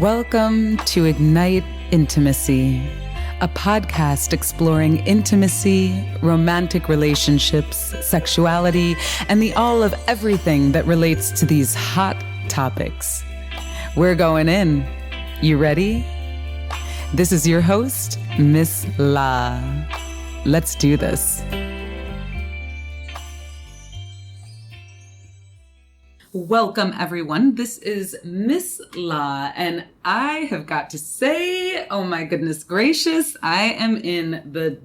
Welcome to Ignite Intimacy, a podcast exploring intimacy, romantic relationships, sexuality, and the all of everything that relates to these hot topics. We're going in. You ready? This is your host, Miss La. Let's do this. Welcome, everyone. This is Miss La, and I have got to say, oh my goodness gracious, I am in the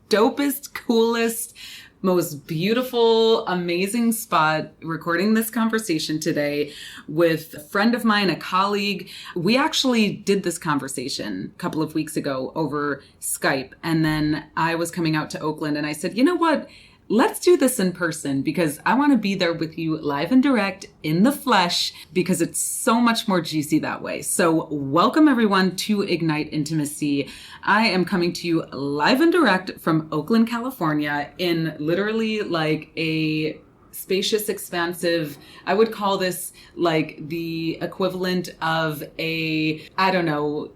dopest, coolest, most beautiful, amazing spot recording this conversation today with a friend of mine, a colleague. We actually did this conversation a couple of weeks ago over Skype, and then I was coming out to Oakland, and I said, you know what? Let's do this in person because I want to be there with you live and direct in the flesh because it's so much more juicy that way. So welcome everyone to Ignite Intimacy. I am coming to you live and direct from Oakland, California in literally like a spacious, expansive, I would call this like the equivalent of a, I don't know,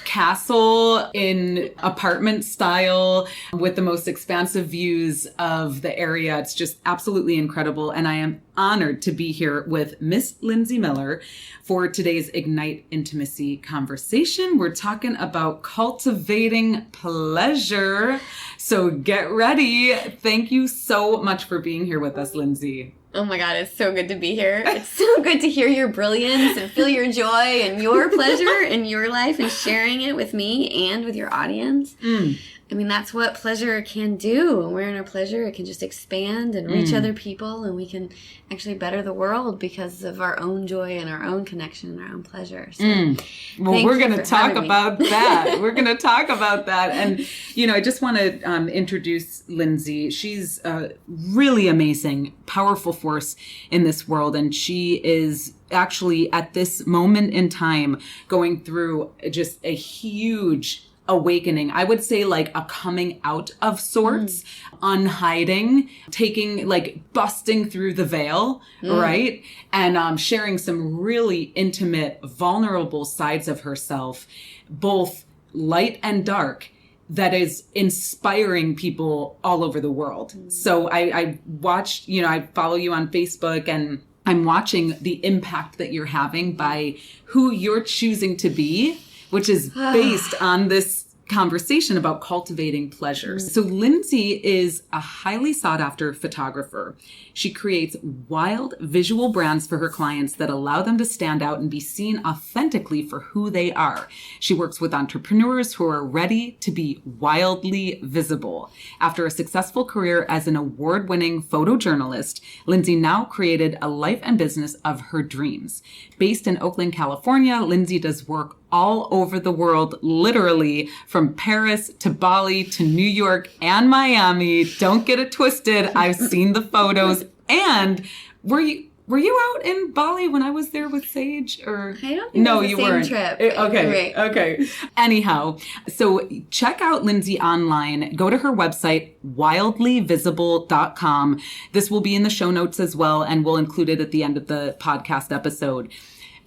castle in apartment style with the most expansive views of the area. It's just absolutely incredible. And I am honored to be here with Miss Lindsay Miller for today's Ignite Intimacy conversation. We're talking about cultivating pleasure. So get ready. Thank you so much for being here with us, Lindsay. Oh my God, it's so good to be here. It's so good to hear your brilliance and feel your joy and your pleasure in your life and sharing it with me and with your audience. I mean, that's what pleasure can do. When we're in our pleasure, it can just expand and reach other people, and we can actually better the world because of our own joy and our own connection and our own pleasure. So well, we're going to talk about that. We're going to talk about that. And, you know, I just want to introduce Lindsay. She's a really amazing, powerful force in this world. And she is actually at this moment in time going through just a huge awakening. I would say like a coming out of sorts, unhiding, taking like busting through the veil, right? And sharing some really intimate, vulnerable sides of herself, both light and dark, that is inspiring people all over the world. So I watched, you know, I follow you on Facebook, and I'm watching the impact that you're having by who you're choosing to be, which is based on this conversation about cultivating pleasure. So Lindsay is a highly sought after photographer. She creates wild visual brands for her clients that allow them to stand out and be seen authentically for who they are. She works with entrepreneurs who are ready to be wildly visible. After a successful career as an award-winning photojournalist, Lindsay now created a life and business of her dreams. Based in Oakland, California, Lindsay does work all over the world, literally from Paris to Bali to New York and Miami. Don't get it twisted. I've seen the photos. And were you out in Bali when I was there with Sage? Or I don't think no, it was you the same weren't. trip. Okay. Okay. Anyhow, so check out Lindsay online. Go to her website, wildlyvisible.com. This will be in the show notes as well, and we'll include it at the end of the podcast episode.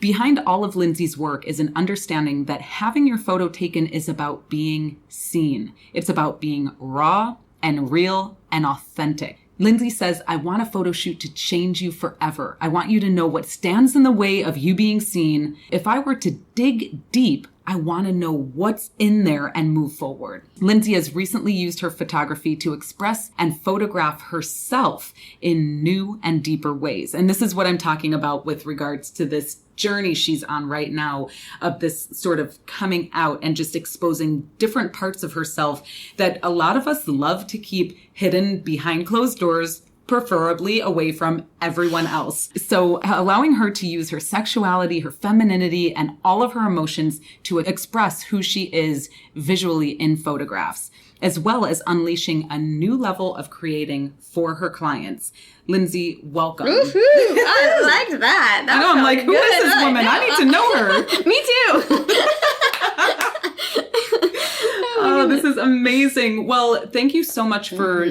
Behind all of Lindsay's work is an understanding that having your photo taken is about being seen. It's about being raw and real and authentic. Lindsay says, I want a photo shoot to change you forever. I want you to know what stands in the way of you being seen. If I were to dig deep, I want to know what's in there and move forward. Lindsay has recently used her photography to express and photograph herself in new and deeper ways. And this is what I'm talking about with regards to this journey she's on right now of this sort of coming out and just exposing different parts of herself that a lot of us love to keep hidden behind closed doors, preferably away from everyone else. So allowing her to use her sexuality, her femininity, and all of her emotions to express who she is visually in photographs, as well as unleashing a new level of creating for her clients. Lindsay, welcome. Woohoo! I liked that. I know, I'm like, who is this woman? I need to know her. Me too. Oh, this is amazing. Well, thank you so much for,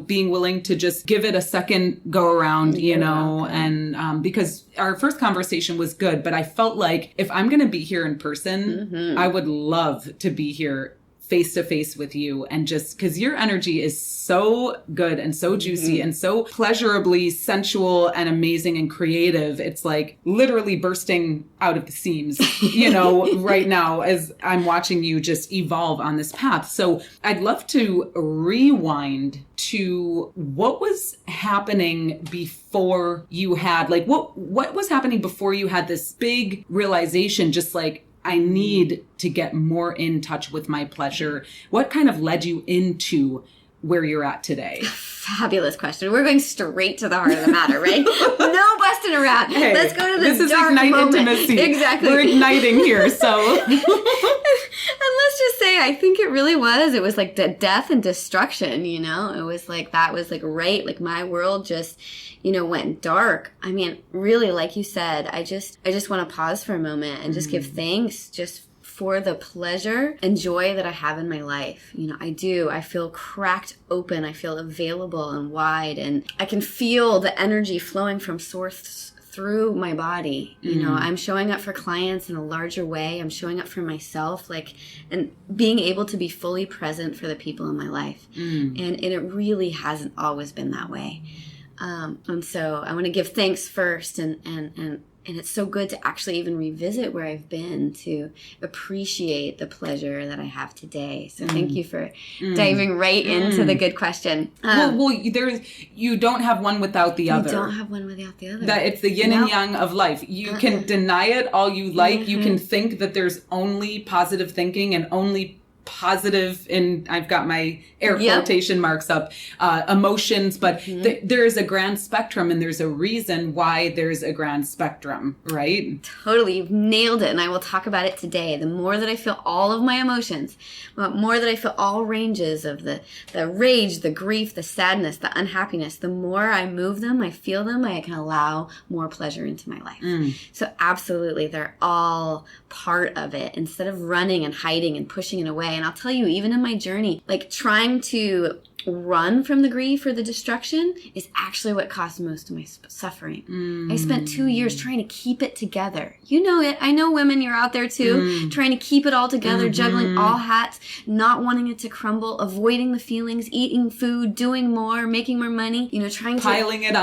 being willing to just give it a second go around, and because our first conversation was good, but I felt like if I'm going to be here in person, I would love to be here face to face with you, and just because your energy is so good and so juicy and so pleasurably sensual and amazing and creative. It's like literally bursting out of the seams, right now as I'm watching you just evolve on this path. So I'd love to rewind to what was happening before you had, like, what was happening before you had this big realization, just like, I need to get more in touch with my pleasure. What kind of led you into where you're at today? Fabulous question. We're going straight to the heart of the matter, right? No busting around. Hey, let's go to the dark Ignite moment. Intimacy. Exactly. We're igniting here, so. And let's just say, I think it really was. It was like death and destruction, It was like, that was like right, like my world just, went dark. I mean, really, like you said, I just want to pause for a moment and just give thanks just for the pleasure and joy that I have in my life. I feel cracked open. I feel available and wide, and I can feel the energy flowing from source through my body. I'm showing up for clients in a larger way. I'm showing up for myself, and being able to be fully present for the people in my life. And it really hasn't always been that way. And so I want to give thanks first, and it's so good to actually even revisit where I've been, to appreciate the pleasure that I have today. So thank you for diving right into the good question. You don't have one without the other. You don't have one without the other. That it's the yin and yang of life. You can deny it all you like. You can think that there's only positive thinking and only positive, and I've got my air quotation marks up, emotions, but there is a grand spectrum, and there's a reason why there's a grand spectrum, right? Totally. You've nailed it, and I will talk about it today. The more that I feel all of my emotions, the more that I feel all ranges of the rage, the grief, the sadness, the unhappiness, the more I move them, I feel them, I can allow more pleasure into my life. So absolutely, they're all part of it, instead of running and hiding and pushing it away. And I'll tell you, even in my journey, like trying to run from the grief or the destruction is actually what caused most of my suffering. I spent 2 years trying to keep it together. You know it. I know women, you're out there too, trying to keep it all together, juggling all hats, not wanting it to crumble, avoiding the feelings, eating food, doing more, making more money, trying to piling it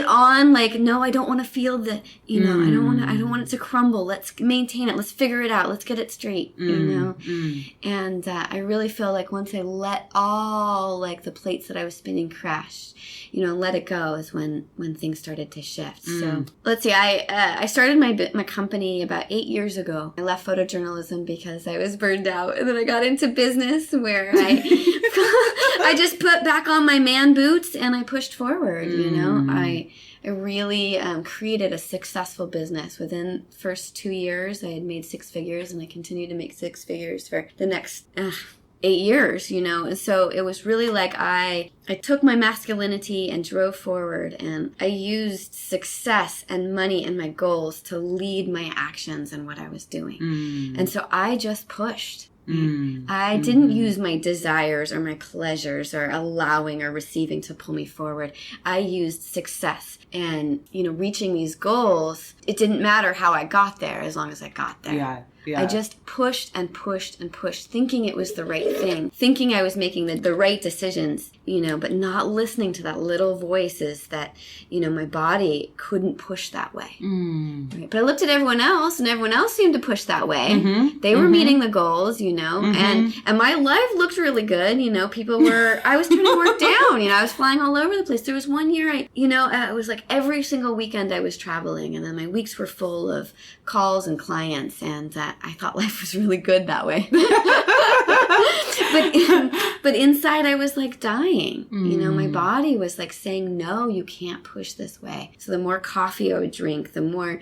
on. Like, no, I don't want to feel the, I don't want it to crumble. Let's maintain it. Let's figure it out. Let's get it straight, And I really feel like once I let all the plates that I was spinning crash, let it go, is when things started to shift. So let's see, I started my company about 8 years ago. I left photojournalism because I was burned out, and then I got into business where I just put back on my man boots and I pushed forward. I really created a successful business. Within the first 2 years, I had made 6 figures, and I continued to make 6 figures for the next 8 years, and so it was really like I took my masculinity and drove forward, and I used success and money and my goals to lead my actions and what I was doing. And so I just pushed. I didn't use my desires or my pleasures or allowing or receiving to pull me forward. I used success and, reaching these goals. It didn't matter how I got there as long as I got there. Yeah. I just pushed and pushed and pushed, thinking it was the right thing, thinking I was making the right decisions, but not listening to that little voices that, my body couldn't push that way. Right? But I looked at everyone else, and everyone else seemed to push that way. They were meeting the goals, and my life looked really good. I was trying to work down, I was flying all over the place. There was one year it was like every single weekend I was traveling, and then my weeks were full of calls and clients, and I thought life was really good that way. but inside I was like dying. My body was like saying, no, you can't push this way. So the more coffee I would drink, the more,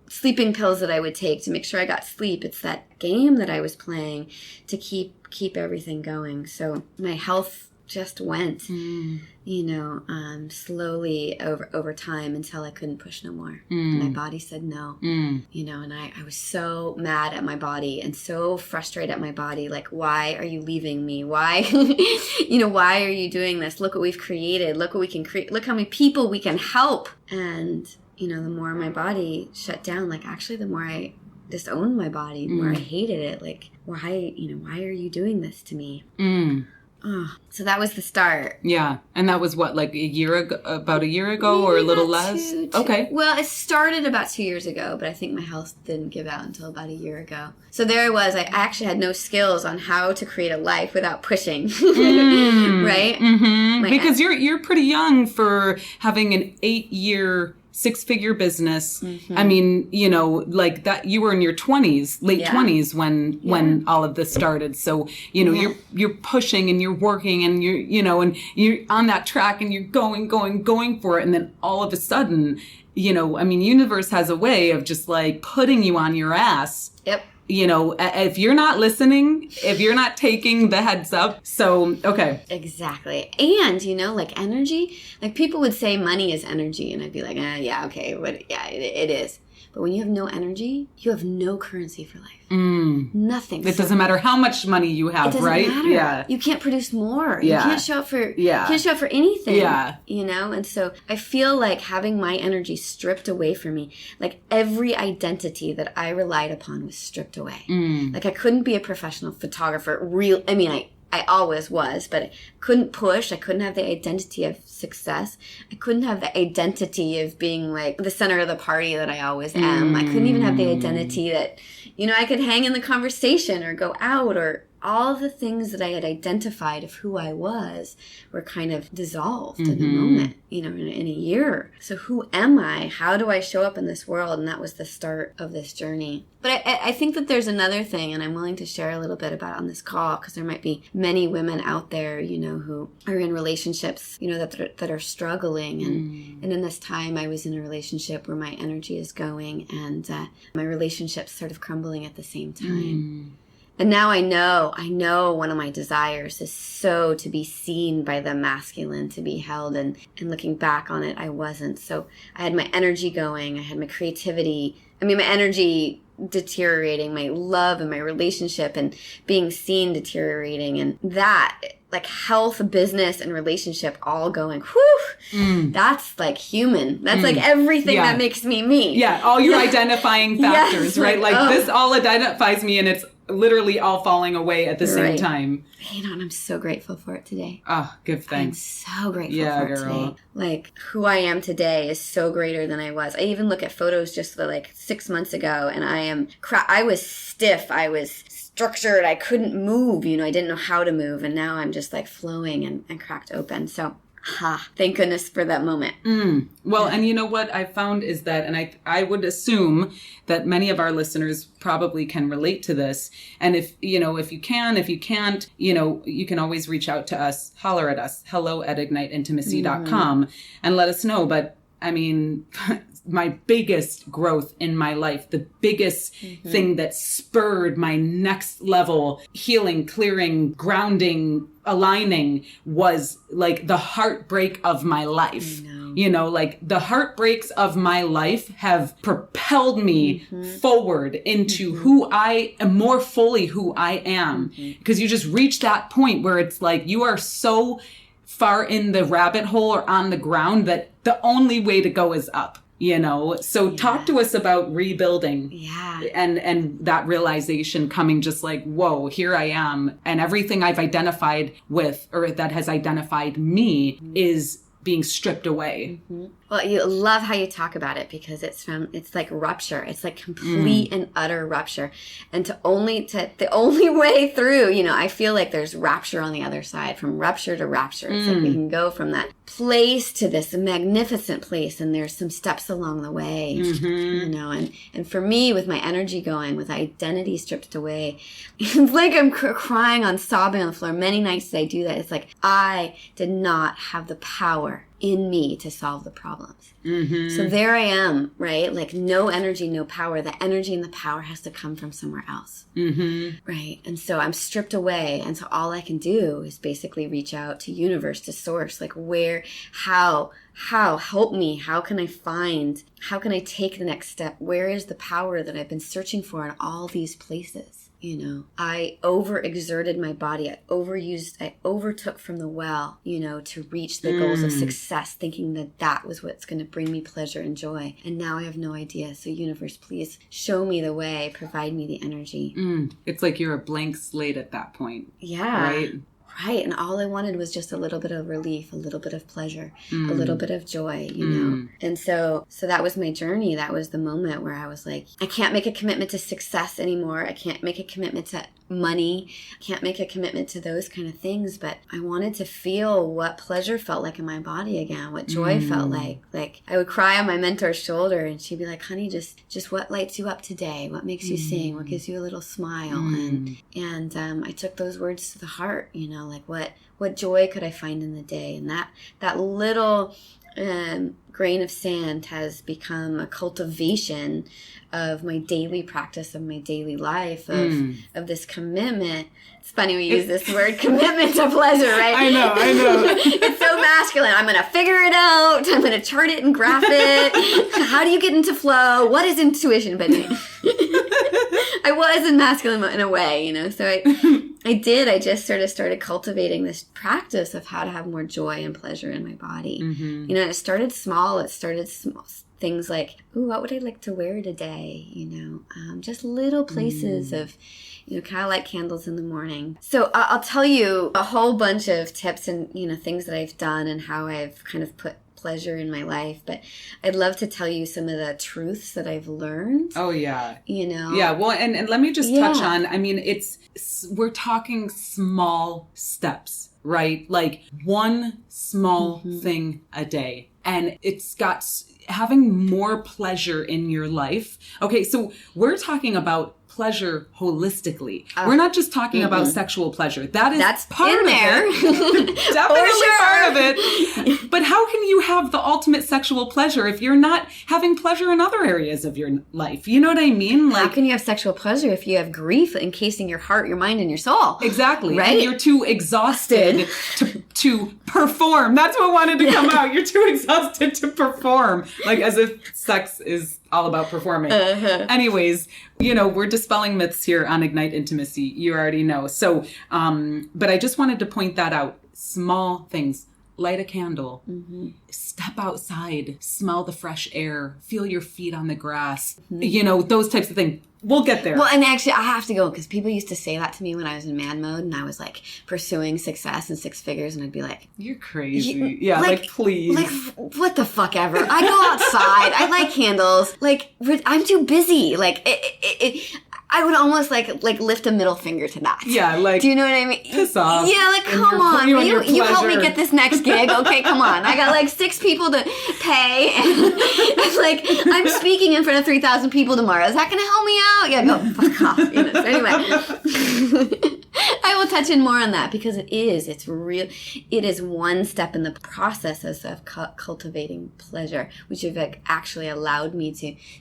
sleeping pills that I would take to make sure I got sleep. It's that game that I was playing to keep everything going. So my health just went, slowly over time until I couldn't push no more. My body said no, and I was so mad at my body and so frustrated at my body. Like, why are you leaving me? Why, why are you doing this? Look what we've created. Look what we can create. Look how many people we can help. And, the more my body shut down, like, actually, the more I disowned my body, the more I hated it. Like, why are you doing this to me? Oh, so that was the start. Yeah. And that was what, like about a year ago or a little less? Okay. Well, it started about 2 years ago, but I think my health didn't give out until about a year ago. So there I was. I actually had no skills on how to create a life without pushing. Right? Because you're pretty young for having an 8-year 6-figure business. I mean, like that, you were in your 20s, late 20s when all of this started. So, you're pushing and you're working and and you're on that track and you're going for it. And then all of a sudden, universe has a way of just like putting you on your ass. Yep. If you're not listening, if you're not taking the heads up. So, okay. Exactly. And, like energy, like people would say money is energy. And I'd be like, yeah, okay. But yeah, it is. But when you have no energy, you have no currency for life. Nothing. It doesn't matter how much money you have, right? Matter. Yeah. You can't produce more. Yeah. You can't show up for anything. Yeah. And so I feel like having my energy stripped away from me, like every identity that I relied upon was stripped away. Like I couldn't be a professional photographer. I always was, but I couldn't push. I couldn't have the identity of success. I couldn't have the identity of being like the center of the party that I always am. I couldn't even have the identity that, I could hang in the conversation or go out, or all the things that I had identified of who I was were kind of dissolved in a moment, in a year. So who am I? How do I show up in this world? And that was the start of this journey. But I think that there's another thing, and I'm willing to share a little bit about on this call, because there might be many women out there, who are in relationships, that are struggling. And in this time, I was in a relationship where my energy is going, and my relationship's sort of crumbling at the same time. And now I know one of my desires is so to be seen by the masculine, to be held, and looking back on it, I wasn't. So I had my energy going, I had my creativity, my energy deteriorating, my love and my relationship and being seen deteriorating, and that, like health, business, and relationship all going, whew, that's like human. That's like everything that makes me. Yeah, all your identifying factors, right? Like this all identifies me, and it's literally all falling away at the same time. And I'm so grateful for it today. Oh, give thanks. I'm so grateful for it today. Like, who I am today is so greater than I was. I even look at photos just like 6 months ago, and I was stiff. I was structured. I couldn't move. I didn't know how to move. And now I'm just like flowing and cracked open. So, thank goodness for that moment. Well, and you know what I found is that, and I would assume that many of our listeners probably can relate to this. And if you can, if you can't, you can always reach out to us, holler at us, hello@igniteintimacy.com, and let us know. But my biggest growth in my life, the biggest thing that spurred my next level healing, clearing, grounding, aligning was like the heartbreak of my life. Like the heartbreaks of my life have propelled me forward into who I am, more fully who I am. Because you just reach that point where it's like you are so far in the rabbit hole or on the ground that the only way to go is up. So talk to us about rebuilding and that realization coming just like, whoa, here I am. And everything I've identified with, or that has identified me, is being stripped away. Well, you love how you talk about it, because it's like rupture. It's like complete and utter rupture. And the only way through, I feel like there's rapture on the other side, from rupture to rapture. It's like we can go from that place to this magnificent place, and there's some steps along the way, and for me, with my energy going, with identity stripped away, it's like I'm crying sobbing on the floor. Many nights I do that. It's like I did not have the power in me to solve the problems. So there I am, right? Like no energy, no power. The energy and the power has to come from somewhere else. Right? And so I'm stripped away. And so all I can do is basically reach out to universe, to source, like where, how, help me. How can I take the next step? Where is the power that I've been searching for in all these places? You know, I overexerted my body. I overtook from the well, you know, to reach the goals of success, thinking that that was what's going to bring me pleasure and joy. And now I have no idea. So universe, please show me the way, provide me the energy. It's like you're a blank slate at that point. Yeah. Right? Right. And all I wanted was just a little bit of relief, a little bit of pleasure, a little bit of joy, you know. And so that was my journey. That was the moment where I was like, I can't make a commitment to success anymore. I can't make a commitment to money. I can't make a commitment to those kind of things. But I wanted to feel what pleasure felt like in my body again, what joy felt like. Like I would cry on my mentor's shoulder and she'd be like, honey, just what lights you up today? What makes you sing? What gives you a little smile? And I took those words to the heart, you know, like what joy could I find in the day? And that little grain of sand has become a cultivation of my daily practice, of my daily life, of this commitment. It's funny we use this word, commitment to pleasure, right? I know. It's so masculine. I'm going to figure it out. I'm going to chart it and graph it. How do you get into flow? What is intuition? But I was in masculine in a way, you know, so I just sort of started cultivating this practice of how to have more joy and pleasure in my body. You know, it started small. Things like, ooh, what would I like to wear today? You know, just little places of, you know, kind of like candles in the morning. So I'll tell you a whole bunch of tips and, you know, things that I've done and how I've kind of put pleasure in my life, but I'd love to tell you some of the truths that I've learned. Oh yeah. You know? Yeah. Well, and let me just touch on, I mean, we're talking small steps, right? Like one small thing a day. And it's got having more pleasure in your life. Okay. So we're talking about pleasure holistically. We're not just talking about sexual pleasure. That's part in of there. it. Definitely part of it. But how can you have the ultimate sexual pleasure if you're not having pleasure in other areas of your life? You know what I mean? Like, how can you have sexual pleasure if you have grief encasing your heart, your mind, and your soul? Exactly. Right? And you're too exhausted to perform. That's what wanted to come out. You're too exhausted to perform. Like as if sex is all about performing. Anyways, you know, we're dispelling myths here on Ignite Intimacy. You already know. So, but I just wanted to point that out. Small things. Light a candle. Step outside. Smell the fresh air. Feel your feet on the grass. You know, those types of things. We'll get there. Well, and actually, I have to go because people used to say that to me when I was in man mode and I was like pursuing success and six figures, and I'd be like, "You're crazy." Yeah, like please. Like, what the fuck ever. I go outside. I light candles. Like, I'm too busy. Like, I would almost like lift a middle finger to that. Yeah, like, do you know what I mean? Piss off. Yeah, like, come on. You help me get this next gig. Okay, come on. I got like 6 people to pay. And I'm like, I'm speaking in front of 3,000 people tomorrow. Is that going to help me out? Yeah, no, fuck off. You know, so anyway. I will touch in more on that because it's real. It is one step in the process of cultivating pleasure, which have actually allowed me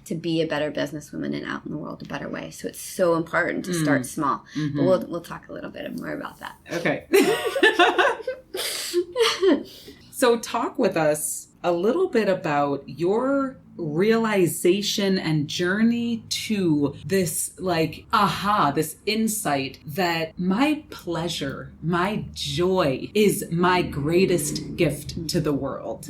to be a better businesswoman and out in the world a better way. So it's so important to start small. But we'll talk a little bit more about that. Okay. So talk with us a little bit about your realization and journey to this this insight that my pleasure, my joy is my greatest gift to the world.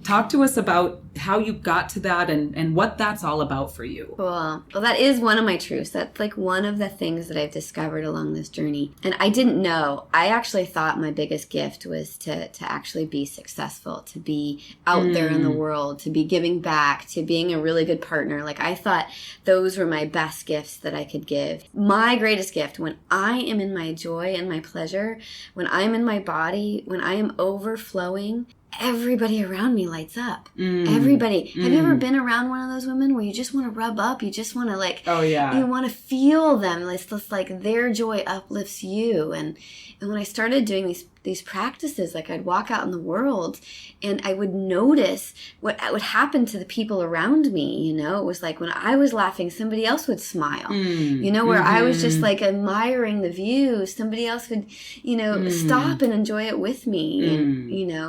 Talk to us about how you got to that and what that's all about for you. Cool. Well, that is one of my truths. That's like one of the things that I've discovered along this journey. And I didn't know. I actually thought my biggest gift was to actually be successful, to be out there in the world, to be giving back, to being a really good partner. Like I thought those were my best gifts that I could give. My greatest gift, when I am in my joy and my pleasure, when I'm in my body, when I am overflowing, everybody around me lights up. Everybody. Have you ever been around one of those women where you just want to rub up? You just want to like, oh yeah, you want to feel them. It's just like their joy uplifts you. And when I started doing these these practices. Like I'd walk out in the world and I would notice what would happen to the people around me. You know, it was like when I was laughing, somebody else would smile, you know, where I was just like admiring the view, somebody else would, you know, stop and enjoy it with me. And, you know,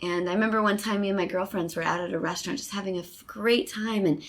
and I remember one time me and my girlfriends were out at a restaurant just having a great time, and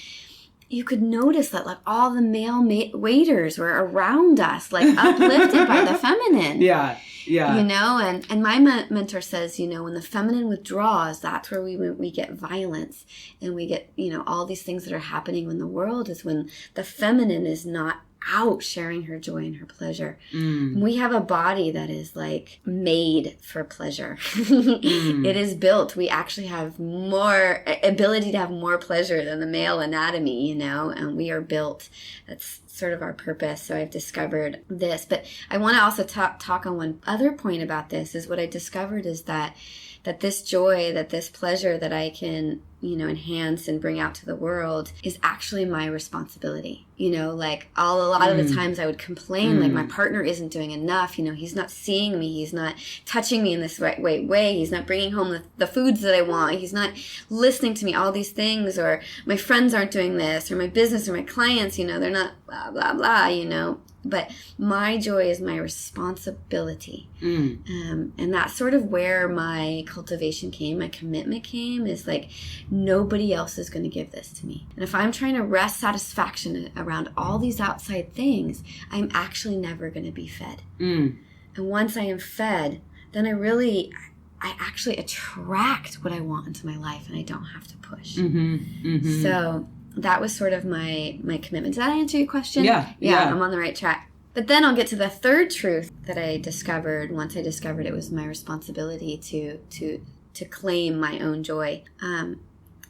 you could notice that like all the male waiters were around us, like uplifted by the feminine. Yeah. Yeah. You know, and my mentor says, you know, when the feminine withdraws, that's where we get violence, and we get, you know, all these things that are happening in the world is when the feminine is not out sharing her joy and her pleasure. We have a body that is like made for pleasure. It is built. We actually have more ability to have more pleasure than the male anatomy, you know, and we are built. That's sort of our purpose. So I've discovered this, but I want to also talk on one other point about this. Is what I discovered is that this joy, that this pleasure that I can, you know, enhance and bring out to the world is actually my responsibility. You know, like a lot of the times I would complain, like my partner isn't doing enough. You know, he's not seeing me. He's not touching me in this right way. He's not bringing home the foods that I want. He's not listening to me, all these things, or my friends aren't doing this, or my business or my clients, you know, they're not blah, blah, blah, you know. But my joy is my responsibility. And that's sort of where my cultivation came, my commitment came, is like, nobody else is going to give this to me. And if I'm trying to wrest satisfaction around all these outside things, I'm actually never going to be fed. And once I am fed, then I actually attract what I want into my life, and I don't have to push. So that was sort of my commitment. Did that answer your question? Yeah. I'm on the right track. But then I'll get to the third truth that I discovered once I discovered it was my responsibility to claim my own joy,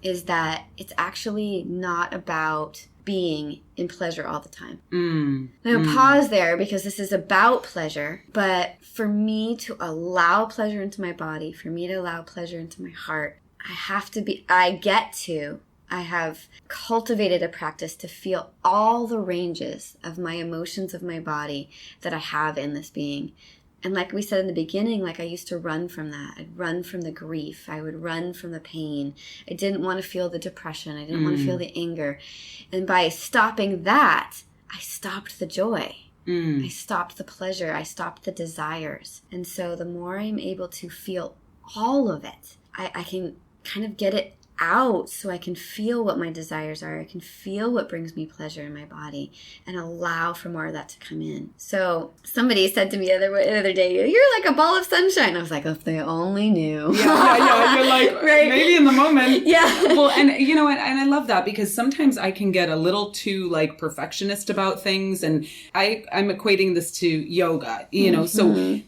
is that it's actually not about being in pleasure all the time. Now pause there, because this is about pleasure, but for me to allow pleasure into my body, for me to allow pleasure into my heart, I have cultivated a practice to feel all the ranges of my emotions of my body that I have in this being. And like we said in the beginning, like I used to run from that. I'd run from the grief. I would run from the pain. I didn't want to feel the depression. I didn't want to feel the anger. And by stopping that, I stopped the joy. I stopped the pleasure. I stopped the desires. And so the more I'm able to feel all of it, I can kind of get it out, so I can feel what my desires are. I can feel what brings me pleasure in my body, and allow for more of that to come in. So somebody said to me the other day, "You're like a ball of sunshine." I was like, if they only knew. Yeah. You're like, right? Maybe in the moment. Yeah. Well, and you know, and I love that, because sometimes I can get a little too like perfectionist about things, and I'm equating this to yoga, you know, so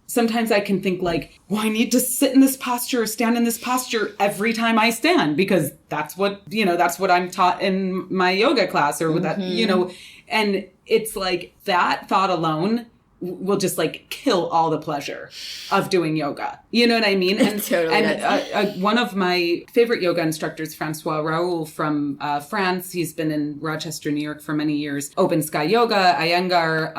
sometimes I can think like, well, I need to sit in this posture or stand in this posture every time I stand, because that's what I'm taught in my yoga class, or with that, you know, and it's like that thought alone will just like kill all the pleasure of doing yoga. You know what I mean? And totally. One of my favorite yoga instructors, Francois Raoul from France, he's been in Rochester, New York for many years, Open Sky Yoga, Iyengar,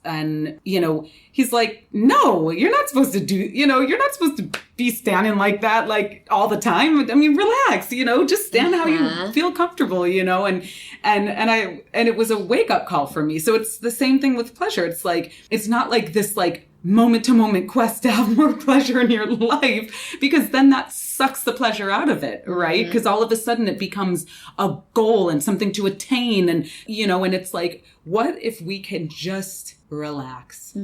and, you know, he's like, no, you're not supposed to you're not supposed to be standing like that, like all the time. I mean, relax, you know, just stand how you feel comfortable, you know, and it was a wake up call for me. So it's the same thing with pleasure. It's like, it's not like this like moment to moment quest to have more pleasure in your life, because then that sucks the pleasure out of it, right? Because all of a sudden it becomes a goal and something to attain, and, you know, and it's like, what if we can just relax?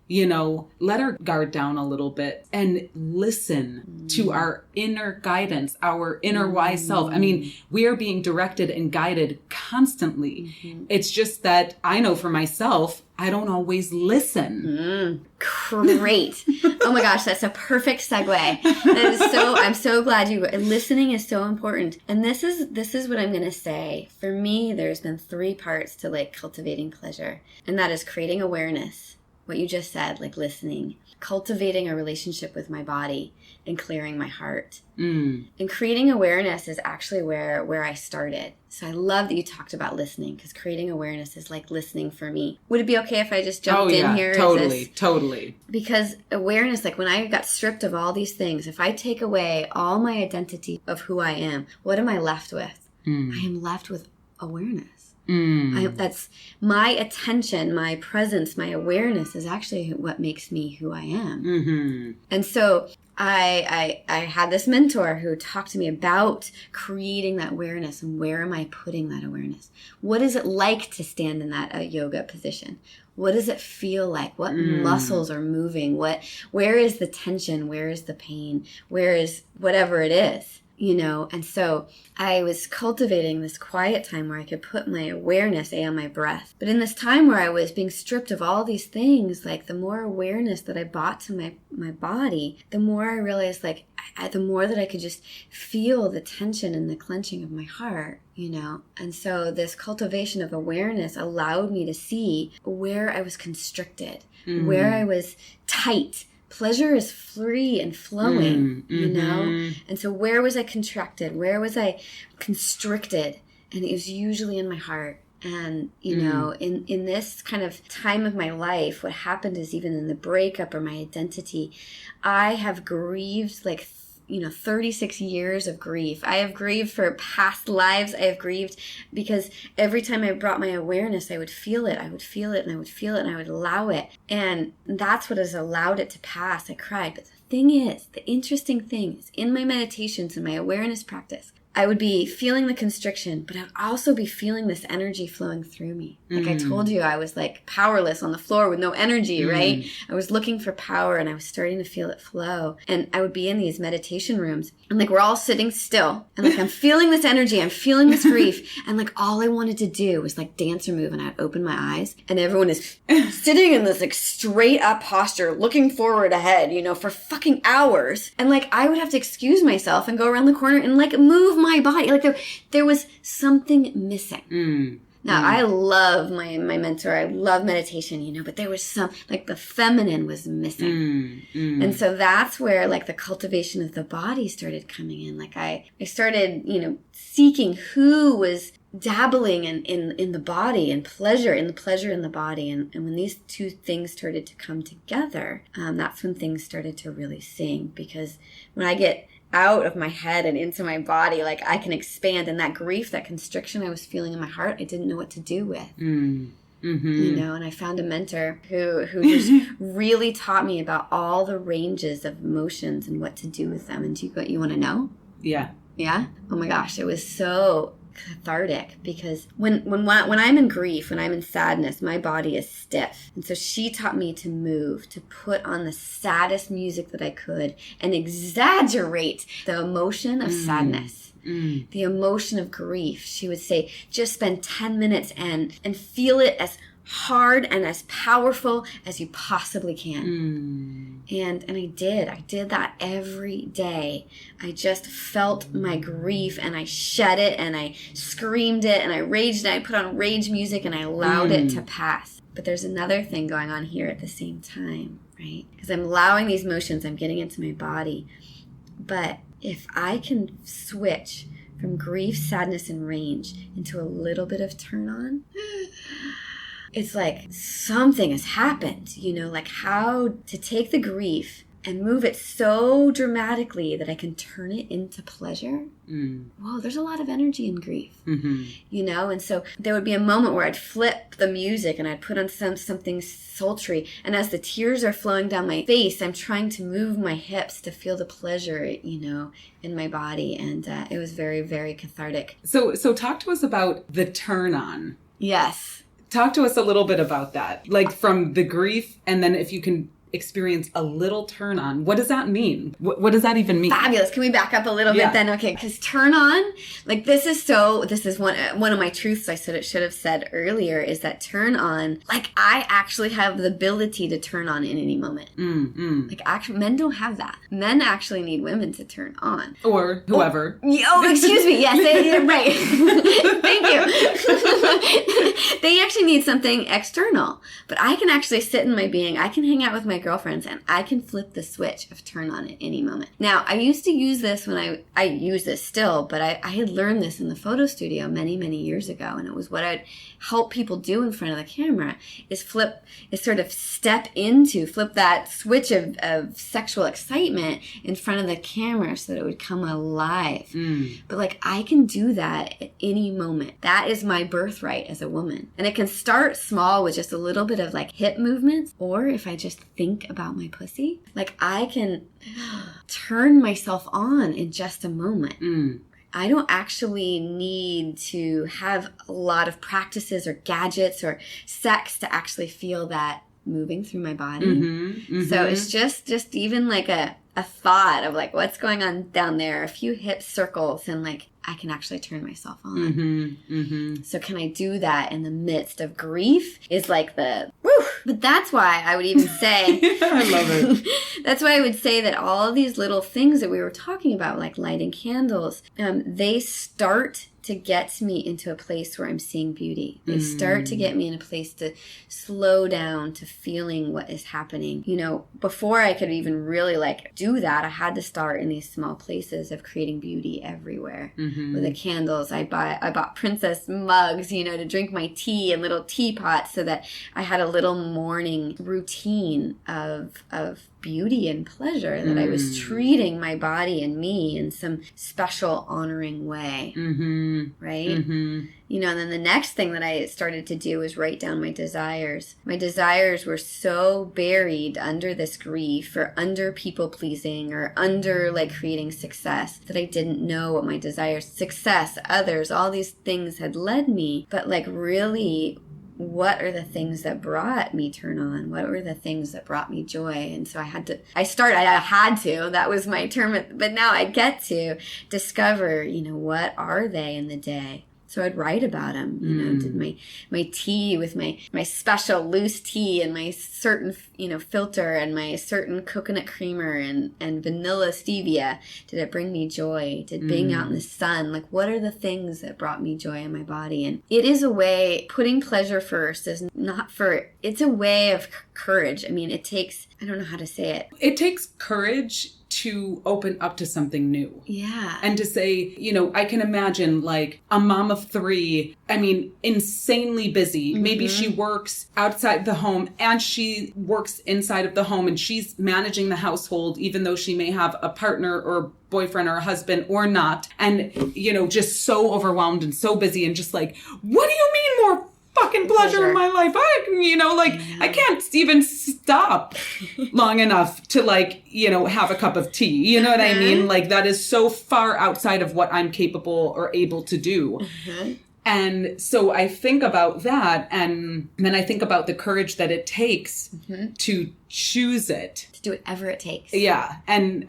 You know, let our guard down a little bit and listen to our inner guidance, our inner wise self. I mean, we are being directed and guided constantly. It's just that I know for myself, I don't always listen. Great. Oh my gosh, that's a perfect segue. I'm so glad listening is so important. And this is what I'm going to say. For me, there's been 3 parts to like cultivating pleasure. And that is creating awareness, what you just said, like listening, cultivating a relationship with my body, and clearing my heart. And creating awareness is actually where I started. So I love that you talked about listening, because creating awareness is like listening for me. Would it be okay if I just jumped in here? Totally. Because awareness, like when I got stripped of all these things, if I take away all my identity of who I am, what am I left with? I am left with awareness. That's my attention, my presence, my awareness is actually what makes me who I am. And so I had this mentor who talked to me about creating that awareness, and where am I putting that awareness? What is it like to stand in that yoga position? What does it feel like? What muscles are moving? Where is the tension? Where is the pain? Where is whatever it is? You know, and so I was cultivating this quiet time where I could put my awareness on my breath. But in this time where I was being stripped of all these things, like the more awareness that I brought to my body, the more I realized, like, the more that I could just feel the tension and the clenching of my heart, you know. And so this cultivation of awareness allowed me to see where I was constricted, where I was tight. Pleasure is free and flowing, you know? And so where was I contracted? Where was I constricted? And it was usually in my heart. And, you know, in this kind of time of my life, what happened is, even in the breakup or my identity, I have grieved 36 years of grief. I have grieved for past lives. I have grieved because every time I brought my awareness, I would feel it. I would feel it, and I would feel it, and I would allow it. And that's what has allowed it to pass. I cried. But the interesting thing is, in my meditations and my awareness practice, I would be feeling the constriction, but I'd also be feeling this energy flowing through me. Like I told you, I was like powerless on the floor with no energy, right? I was looking for power, and I was starting to feel it flow. And I would be in these meditation rooms, and like we're all sitting still, and like I'm feeling this energy, I'm feeling this grief, and like all I wanted to do was like dance or move, and I'd open my eyes, and everyone is sitting in this like straight up posture, looking forward ahead, you know, for fucking hours. And like I would have to excuse myself and go around the corner and like move my body. Like there was something missing. Now, I love my mentor. I love meditation, you know, but there was like the feminine was missing. And so that's where like the cultivation of the body started coming in. Like I started, you know, seeking who was dabbling in the body and pleasure in the body. And when these two things started to come together, that's when things started to really sing. Because when I get out of my head and into my body, like I can expand. And that grief, that constriction I was feeling in my heart, I didn't know what to do with. You know, and I found a mentor who just really taught me about all the ranges of emotions and what to do with them. And you want to know? Yeah. Oh my gosh, it was so cathartic, because when I'm in grief, when I'm in sadness, my body is stiff. And so she taught me to move, to put on the saddest music that I could and exaggerate the emotion of sadness, the emotion of grief. She would say, just spend 10 minutes and feel it as hard and as powerful as you possibly can. And I did that every day. I just felt my grief, and I shed it, and I screamed it, and I raged, and I put on rage music, and I allowed it to pass. But there's another thing going on here at the same time, right? Because I'm allowing these emotions, I'm getting into my body. But if I can switch from grief, sadness, and rage into a little bit of turn on, it's like something has happened, you know, like how to take the grief and move it so dramatically that I can turn it into pleasure. Whoa, there's a lot of energy in grief, you know? And so there would be a moment where I'd flip the music and I'd put on something sultry. And as the tears are flowing down my face, I'm trying to move my hips to feel the pleasure, you know, in my body. And it was very, very cathartic. So talk to us about the turn on. Yes. Talk to us a little bit about that, like from the grief, and then if you can experience a little turn on. What does that mean? What does that even mean? Fabulous. Can we back up a little bit then? Okay, because turn on, like this is one of my truths I should have said earlier, is that turn on, like I actually have the ability to turn on in any moment. Like actually, men don't have that. Men actually need women to turn on. Or whoever. Oh, excuse me. Yes, right. Thank you. They actually need something external. But I can actually sit in my being. I can hang out with my girlfriends and I can flip the switch of turn on at any moment. Now, I used to use this when I use this still, but I had learned this in the photo studio many, many years ago. And it was what I'd help people do in front of the camera is flip that switch of sexual excitement in front of the camera so that it would come alive. But like I can do that at any moment. That is my birthright as a woman. And it can start small with just a little bit of like hip movements, or if I just think about my pussy, like I can turn myself on in just a moment. I don't actually need to have a lot of practices or gadgets or sex to actually feel that moving through my body. So it's just even like a thought of like what's going on down there, a few hip circles, and like I can actually turn myself on. So can I do that in the midst of grief is like the woo. But that's why I would even say I love it. That's why I would say that all of these little things that we were talking about, like lighting candles, they start to get me into a place where I'm seeing beauty. They start to get me in a place to slow down to feeling what is happening. You know, before I could even really like do that, I had to start in these small places of creating beauty everywhere. With the candles, I bought princess mugs, you know, to drink my tea, and little teapots so that I had a little morning routine of beauty and pleasure, that I was treating my body and me in some special honoring way. Right? You know, and then the next thing that I started to do was write down my desires. My desires were so buried under this grief or under people pleasing or under like creating success that I didn't know what my desires, success, others, all these things had led me. But like really, what are the things that brought me turn on? What were the things that brought me joy? And so I had to, that was my term, but now I get to discover, you know, what are they in the day? So I'd write about them, you know, did my tea with my special loose tea and my certain, you know, filter and my certain coconut creamer and vanilla stevia. Did it bring me joy? Did being out in the sun, like what are the things that brought me joy in my body? And it is a way, putting pleasure first is it's a way of courage. I mean, it takes, I don't know how to say it. It takes courage to open up to something new. Yeah. And to say, you know, I can imagine like a mom of 3, I mean, insanely busy. Maybe she works outside the home and she works inside of the home and she's managing the household, even though she may have a partner or boyfriend or a husband or not. And, you know, just so overwhelmed and so busy and just like, what do you mean more fucking pleasure in my life? I can't even stop long enough to like, you know, have a cup of tea. You know what I mean? Like that is so far outside of what I'm capable or able to do. And so I think about that, and then I think about the courage that it takes to choose it. To do whatever it takes. Yeah. And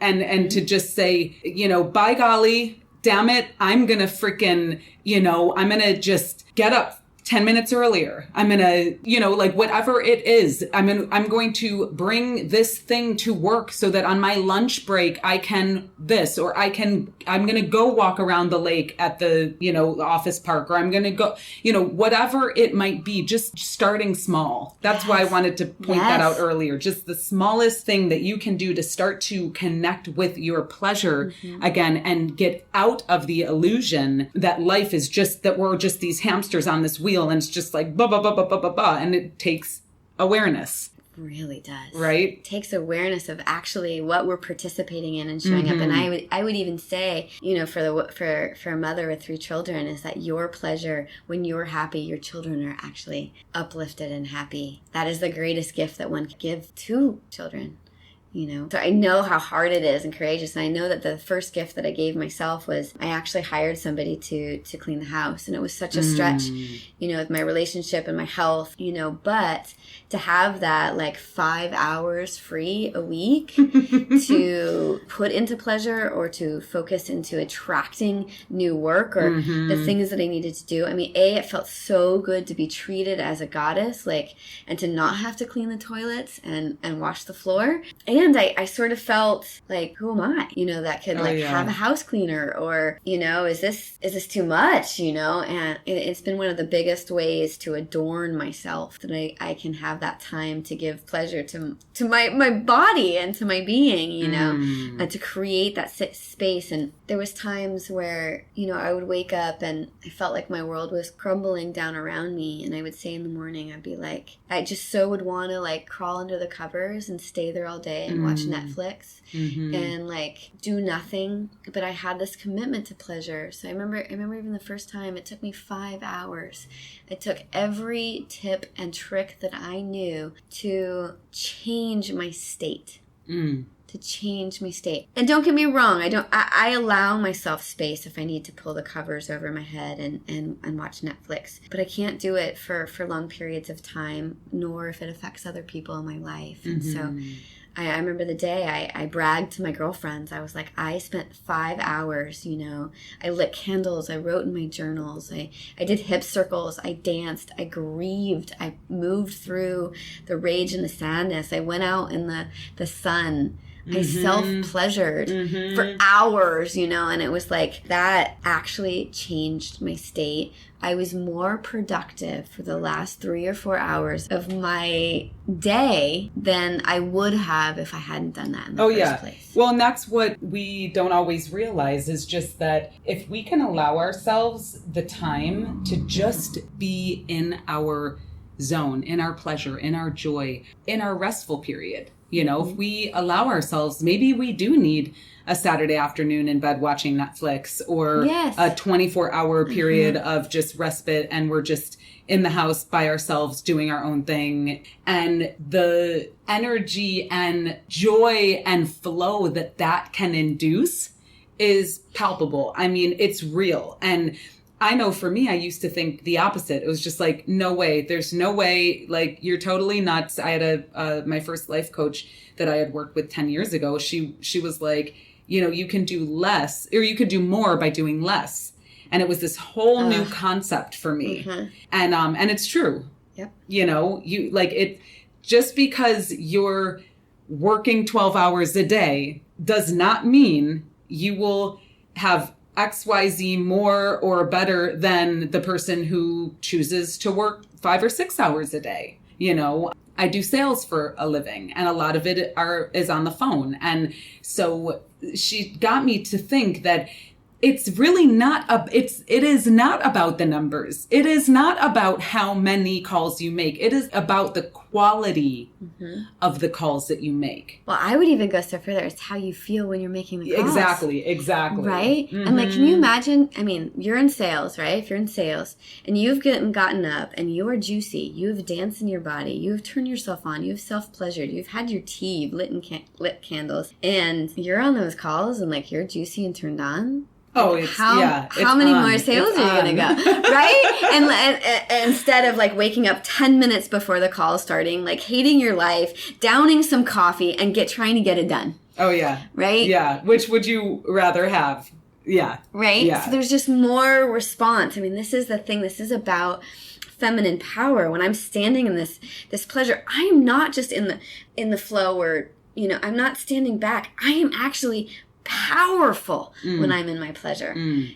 to just say, you know, by golly, damn it, I'm going to freaking, you know, I'm going to just get up 10 minutes earlier. I'm going to, you know, like whatever it is, I'm going to bring this thing to work so that on my lunch break, I can this, or I'm going to go walk around the lake at the, you know, office park, or I'm going to go, you know, whatever it might be, just starting small. That's why I wanted to point that out earlier. Just the smallest thing that you can do to start to connect with your pleasure again and get out of the illusion that life is just, that we're just these hamsters on this wheel. And it's just like, blah, blah, blah, blah, blah, blah, blah. And it takes awareness. It really does. Right? It takes awareness of actually what we're participating in and showing up. And I would even say, you know, for a mother with 3 children, is that your pleasure, when you're happy, your children are actually uplifted and happy. That is the greatest gift that one can give to children. you know. So I know how hard it is and courageous. And I know that the first gift that I gave myself was I actually hired somebody to clean the house. And it was such a stretch, you know, with my relationship and my health, you know, but to have that like 5 hours free a week to put into pleasure or to focus into attracting new work or the things that I needed to do. I mean, it felt so good to be treated as a goddess, like, and to not have to clean the toilets and wash the floor. And I sort of felt like, who am I, you know, that could have a house cleaner, or, you know, is this too much, you know? And it's been one of the biggest ways to adorn myself, that I can have that time to give pleasure to my body and to my being, you know, and to create that space. And there was times where, you know, I would wake up and I felt like my world was crumbling down around me. And I would say in the morning, I'd be like, I just so would want to like crawl under the covers and stay there all day and watch Netflix and like do nothing. But I had this commitment to pleasure. So I remember even the first time it took me 5 hours. I took every tip and trick that I knew to change my state. To change my state. And don't get me wrong, I allow myself space if I need to pull the covers over my head and watch Netflix. But I can't do it for long periods of time, nor if it affects other people in my life. And so I remember the day I bragged to my girlfriends. I was like, I spent 5 hours, you know. I lit candles. I wrote in my journals. I did hip circles. I danced. I grieved. I moved through the rage and the sadness. I went out in the sun. I self-pleasured for hours, you know, and it was like that actually changed my state. I was more productive for the last 3 or 4 hours of my day than I would have if I hadn't done that in the first place. Well, and that's what we don't always realize, is just that if we can allow ourselves the time to just be in our zone, in our pleasure, in our joy, in our restful period. You know, if we allow ourselves, maybe we do need a Saturday afternoon in bed watching Netflix, or a 24-hour period of just respite, and we're just in the house by ourselves doing our own thing. And the energy and joy and flow that can induce is palpable. I mean, it's real. And I know for me, I used to think the opposite. It was just like, no way, there's no way, like, you're totally nuts. I had my first life coach that I had worked with 10 years ago. She was like, you know, you can do less, or you could do more by doing less. And it was this whole new concept for me. And it's true. Yep. You know, you like it, just because you're working 12 hours a day does not mean you will have XYZ more or better than the person who chooses to work 5 or 6 hours a day. You know, I do sales for a living, and a lot of it is on the phone. And so she got me to think that it's really not, it is not about the numbers. It is not about how many calls you make. It is about the quality of the calls that you make. Well, I would even go so further. It's how you feel when you're making the calls. Exactly. Right? And like, can you imagine, I mean, you're in sales, right? If you're in sales and you've gotten up and you are juicy, you have danced in your body, you have turned yourself on, you have self-pleasured, you've had your tea, you've lit candles, and you're on those calls and like you're juicy and turned on. Oh, how many more sales are you going to go? Right? And instead of like waking up 10 minutes before the call starting, like hating your life, downing some coffee and trying to get it done. Oh, yeah. Right? Yeah. Which would you rather have? Yeah. Right? Yeah. So there's just more response. I mean, this is the thing. This is about feminine power. When I'm standing in this pleasure, I am not just in the flow where, you know, I'm not standing back. I am actually powerful when I'm in my pleasure,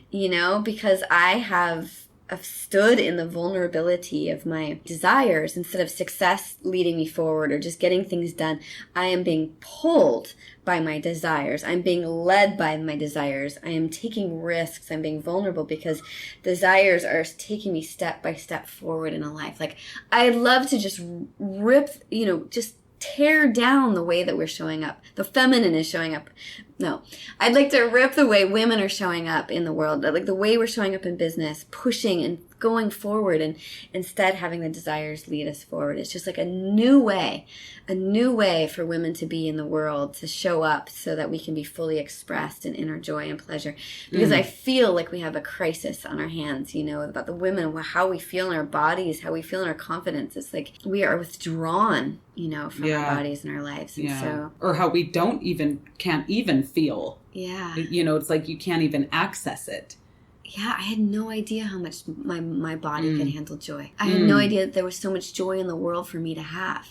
you know, because I have stood in the vulnerability of my desires. Instead of success leading me forward or just getting things done, I am being pulled by my desires. I'm being led by my desires. I am taking risks. I'm being vulnerable because desires are taking me step by step forward in a life. Like, I'd love to just rip, you know, just tear down the way that we're showing up. The feminine is showing up. No, I'd like to rip the way women are showing up in the world, like the way we're showing up in business, pushing and going forward and instead having the desires lead us forward. It's just like a new way for women to be in the world, to show up so that we can be fully expressed in inner joy and pleasure. Because I feel like we have a crisis on our hands, you know, about the women, how we feel in our bodies, how we feel in our confidence. It's like we are withdrawn, you know, from our bodies and our lives. And so, or how we can't even feel. Yeah. You know, it's like you can't even access it. Yeah, I had no idea how much my body could handle joy. I had no idea that there was so much joy in the world for me to have.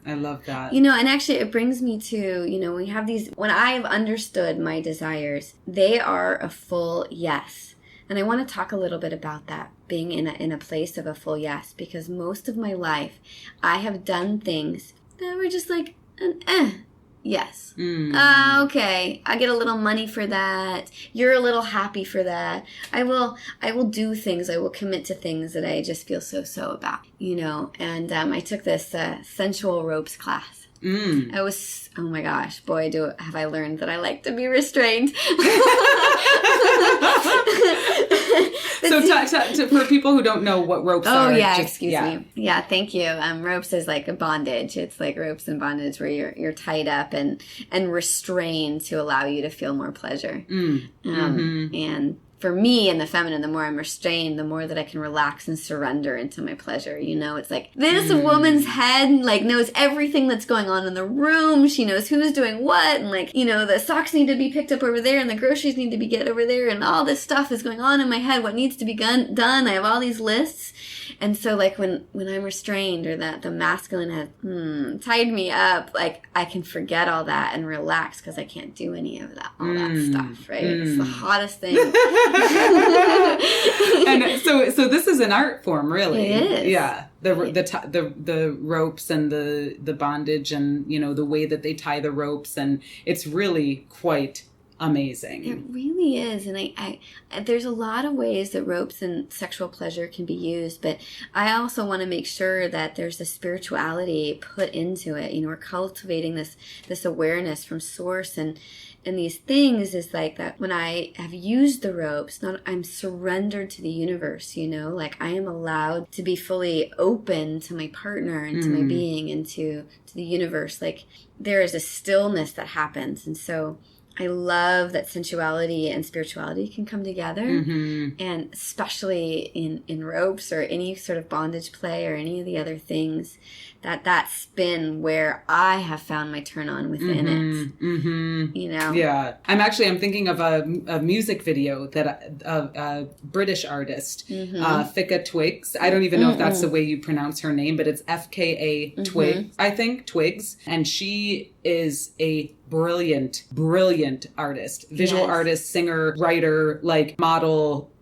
I love that. You know, and actually it brings me to, you know, we have these, when I've understood my desires, they are a full yes. And I want to talk a little bit about that, being in a place of a full yes, because most of my life I have done things that were just like an yes. Okay. I get a little money for that. You're a little happy for that. I will do things. I will commit to things that I just feel so about, you know. And I took this sensual ropes class. I was, oh my gosh, boy, have I learned that I like to be restrained. So for people who don't know what ropes are. Oh, yeah, excuse me. Yeah, thank you. Ropes is like a bondage. It's like ropes and bondage where you're tied up and restrained to allow you to feel more pleasure. And for me in the feminine, the more I'm restrained, the more that I can relax and surrender into my pleasure. You know, it's like this woman's head like knows everything that's going on in the room. She knows who's doing what, and like, you know, the socks need to be picked up over there and the groceries need to be get over there, and all this stuff is going on in my head. What needs to be done? I have all these lists. And so like when I'm restrained, or that the masculine has tied me up, like I can forget all that and relax because I can't do any of that, all that stuff, right? It's the hottest thing. And so this is an art form, really. It is. Yeah. The ropes and the bondage, and you know the way that they tie the ropes, and it's really quite amazing. It really is. And I there's a lot of ways that ropes and sexual pleasure can be used, but I also want to make sure that there's a spirituality put into it. You know, we're cultivating this awareness from source, and these things is like that when I have used the ropes, I'm surrendered to the universe, you know, like I am allowed to be fully open to my partner and to my being and to the universe. Like there is a stillness that happens. And so I love that sensuality and spirituality can come together, and especially in ropes or any sort of bondage play or any of the other things, that's been where I have found my turn on within it. You know? Yeah. I'm thinking of a music video that a British artist, Fika Twigs. I don't even know if that's the way you pronounce her name, but it's FKA Twigs, I think, Twigs. And she is a brilliant artist, visual artist, singer, writer, like model,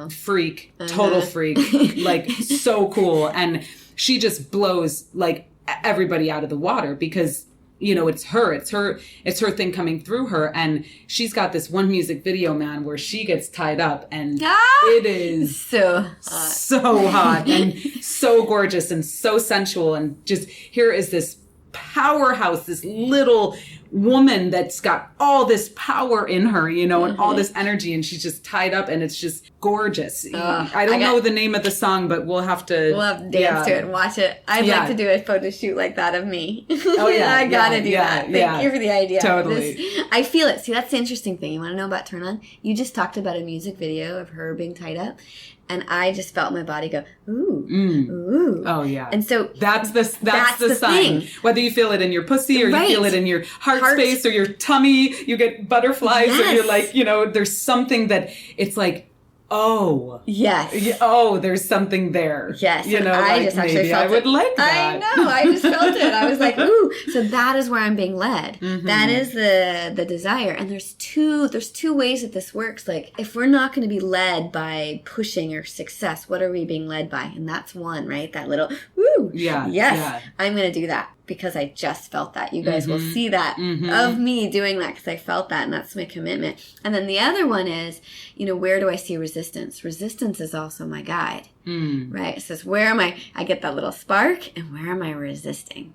freak, total freak, like so cool. And she just blows like everybody out of the water because, you know, it's her thing coming through her. And she's got this one music video, man, where she gets tied up, and it is so hot and so gorgeous and so sensual. And just here is this powerhouse, this little woman that's got all this power in her, you know, and all this energy, and she's just tied up, and it's just gorgeous. I don't know the name of the song, but we'll have to dance to it and watch it. I'd like to do a photo shoot like that of me. Oh yeah, I gotta do that. Thank you for the idea. Totally. I feel it. See, that's the interesting thing. You want to know about turn on? You just talked about a music video of her being tied up, and I just felt my body go, ooh, ooh. Oh yeah. And so that's the sign. Thing. Whether you feel it in your pussy or you feel it in your heart space or your tummy, you get butterflies, or you're like, you know, there's something that it's like, oh. Yes. Oh, there's something there. Yes. You know, I like just actually felt I would like that. I know. I just felt it. I was like, ooh. So that is where I'm being led. That is the desire. And there's two ways that this works. Like, if we're not going to be led by pushing or success, what are we being led by? And that's one, right? That little, ooh. Yeah. Yes. Yeah. I'm going to do that because I just felt that. You guys will see that of me doing that because I felt that, and that's my commitment. And then the other one is, you know, where do I see resistance? Resistance is also my guide, right? It says, where am I get that little spark, and where am I resisting?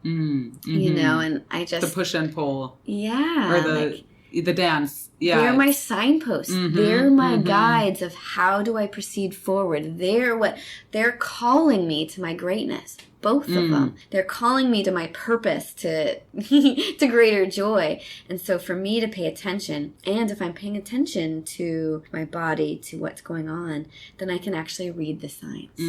You know, and I just... The push and pull. Yeah. Or the... The dance. Yeah. They're my signposts. They're my guides of how do I proceed forward. They're calling me to my greatness. Both of them. They're calling me to my purpose, to greater joy. And so for me to pay attention, and if I'm paying attention to my body, to what's going on, then I can actually read the signs.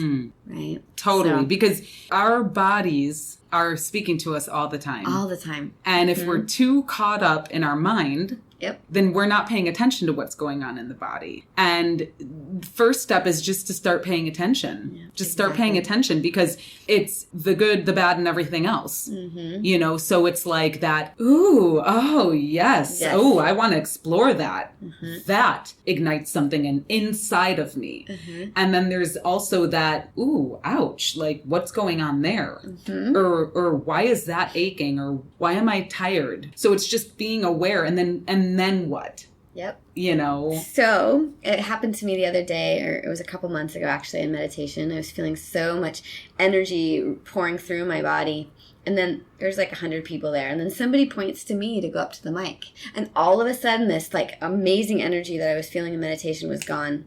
Right? Totally. So, because our bodies are speaking to us all the time. all the time. And if we're too caught up in our mind, Yep. then we're not paying attention to what's going on in the body. And the first step is just to start paying attention. Yeah, just start paying attention, because it's the good, the bad, and everything else. You know, so it's like that, ooh, oh, yes. Oh, I want to explore that. That ignites something inside of me. And then there's also that, ooh, ouch, like what's going on there? Or why is that aching? Or why am I tired? So it's just being aware, and then what? Yep. You know? So it happened to me the other day, or it was a couple months ago actually, in meditation. I was feeling so much energy pouring through my body. And then there's like 100 people there. And then somebody points to me to go up to the mic. And all of a sudden this like amazing energy that I was feeling in meditation was gone.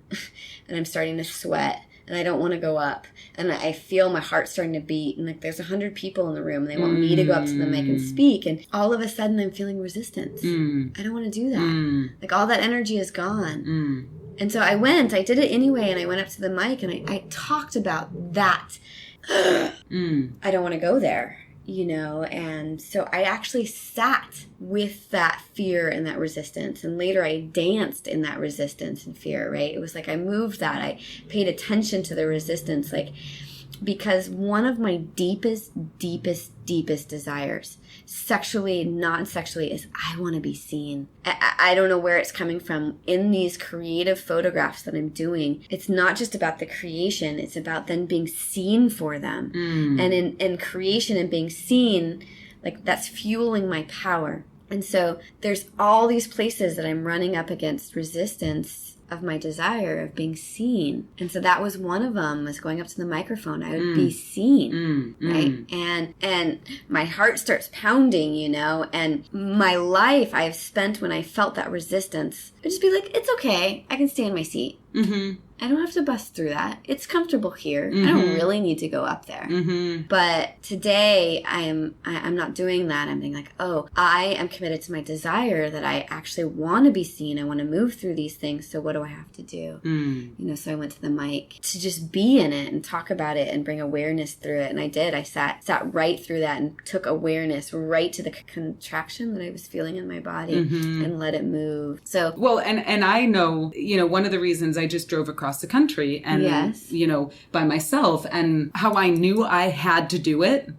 And I'm starting to sweat. And I don't want to go up. And I feel my heart starting to beat. And like there's 100 people in the room. And they want me to go up to the mic and speak. And all of a sudden I'm feeling resistance. I don't want to do that. Like all that energy is gone. And so I did it anyway. And I went up to the mic and I talked about that. I don't want to go there. You know, and so I actually sat with that fear and that resistance. And later I danced in that resistance and fear, right? It was like I moved that. I paid attention to the resistance, like, because one of my deepest desires, sexually, non-sexually, is I want to be seen. I don't know where it's coming from in these creative photographs that I'm doing. It's not just about the creation. It's about then being seen for them. And in creation and being seen, like that's fueling my power. And so there's all these places that I'm running up against resistance of my desire of being seen. And so that was one of them, was going up to the microphone. I would be seen, right? And my heart starts pounding, you know, and my life I've spent when I felt that resistance, I'd just be like, it's okay. I can stay in my seat. I don't have to bust through that. It's comfortable here. I don't really need to go up there. But today I'm not doing that. I'm being like, oh, I am committed to my desire that I actually want to be seen. I want to move through these things. So what do I have to do? You know, so I went to the mic to just be in it and talk about it and bring awareness through it. And I did. I sat right through that and took awareness right to the contraction that I was feeling in my body and let it move. So, well, and I know, you know, one of the reasons I just drove across the country and, you know, by myself, and how I knew I had to do it.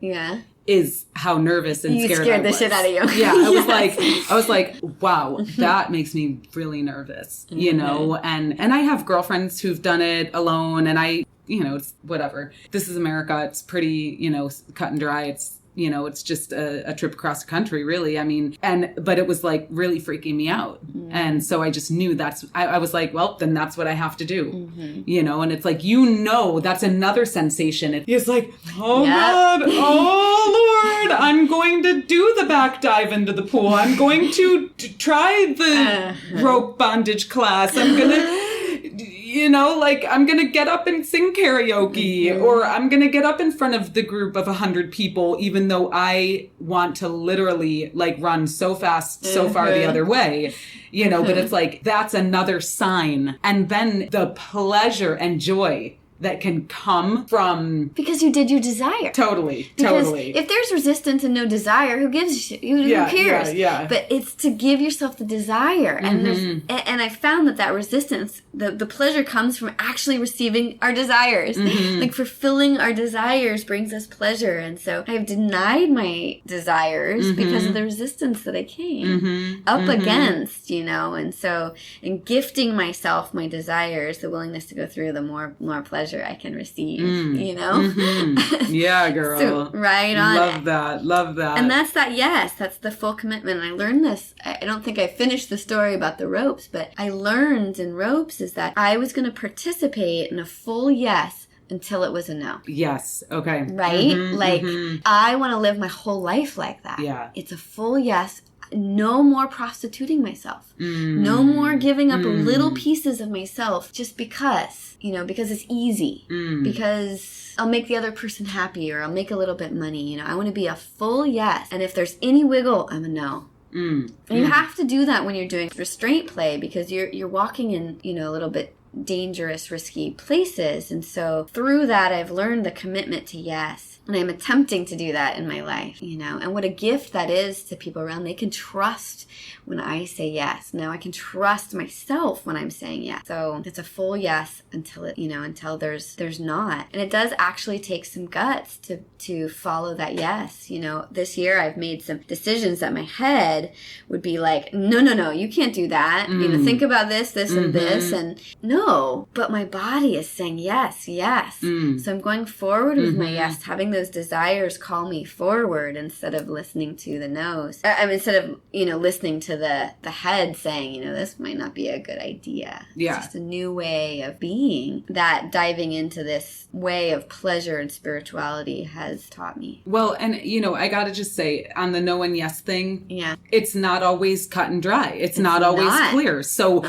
Is how nervous and scared I was. You scared the shit out of you. Yeah, I was like, wow, that makes me really nervous, you know? And I have girlfriends who've done it alone, and I, you know, it's whatever. This is America. It's pretty, you know, cut and dry. It's, you know, it's just a trip across the country, really. I mean, but it was like really freaking me out. And so I just knew I was like, well, then that's what I have to do, you know? And it's like, you know, that's another sensation. It's like, oh God, oh Lord, I'm going to do the back dive into the pool. I'm going to try the rope bondage class. I'm going to, you know, like I'm going to get up and sing karaoke, or I'm going to get up in front of the group of 100 people, even though I want to literally like run so fast, so far the other way, you know, but it's like, that's another sign. And then the pleasure and joy that can come from... Because you did your desire. Totally. If there's resistance and no desire, who gives a shit? Who cares? Yeah. But it's to give yourself the desire. And and I found that resistance, the pleasure comes from actually receiving our desires. Like fulfilling our desires brings us pleasure. And so I've denied my desires because of the resistance that I came up against, you know. And so in gifting myself my desires, the willingness to go through, the more pleasure I can receive, you know? Yeah, girl. So, right on. Love that. And that's the full commitment. And I learned this, I don't think I finished the story about the ropes, but I learned in ropes is that I was going to participate in a full yes until it was a no. Yes. Okay. Right? I want to live my whole life like that. Yeah. It's a full yes no more prostituting myself. No more giving up little pieces of myself just because, because it's easy. Because I'll make the other person happy, or I'll make a little bit money. I want to be a full yes. And if there's any wiggle, I'm a no. And you have to do that when you're doing restraint play, because you're walking in, a little bit dangerous, risky places. And so through that, I've learned the commitment to yes. And I'm attempting to do that in my life, and what a gift that is to people around. They can trust when I say yes. Now I can trust myself when I'm saying yes. So it's a full yes until until there's not. And it does actually take some guts to follow that yes. This year I've made some decisions that my head would be like, no, you can't do that. Think about this, and this, and no. But my body is saying yes. So I'm going forward with my yes, having those desires call me forward instead of listening to the no's. Instead of, listening to the head saying, this might not be a good idea. Yeah. It's just a new way of being that diving into this way of pleasure and spirituality has taught me. Well, and, I got to just say, on the no and yes thing, it's not always cut and dry. It's not always clear. So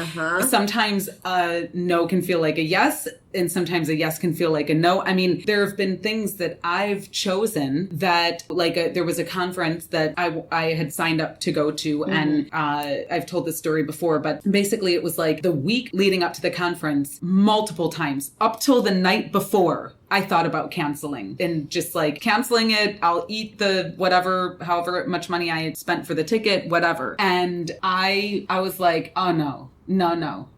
sometimes a no can feel like a yes, and sometimes a yes can feel like a no. There have been things that I've chosen that, there was a conference that I had signed up to go to, and I've told this story before, but basically it was like the week leading up to the conference, multiple times, up till the night before, I thought about canceling and just canceling it. I'll eat the whatever, however much money I had spent for the ticket, whatever. And I was like, oh no,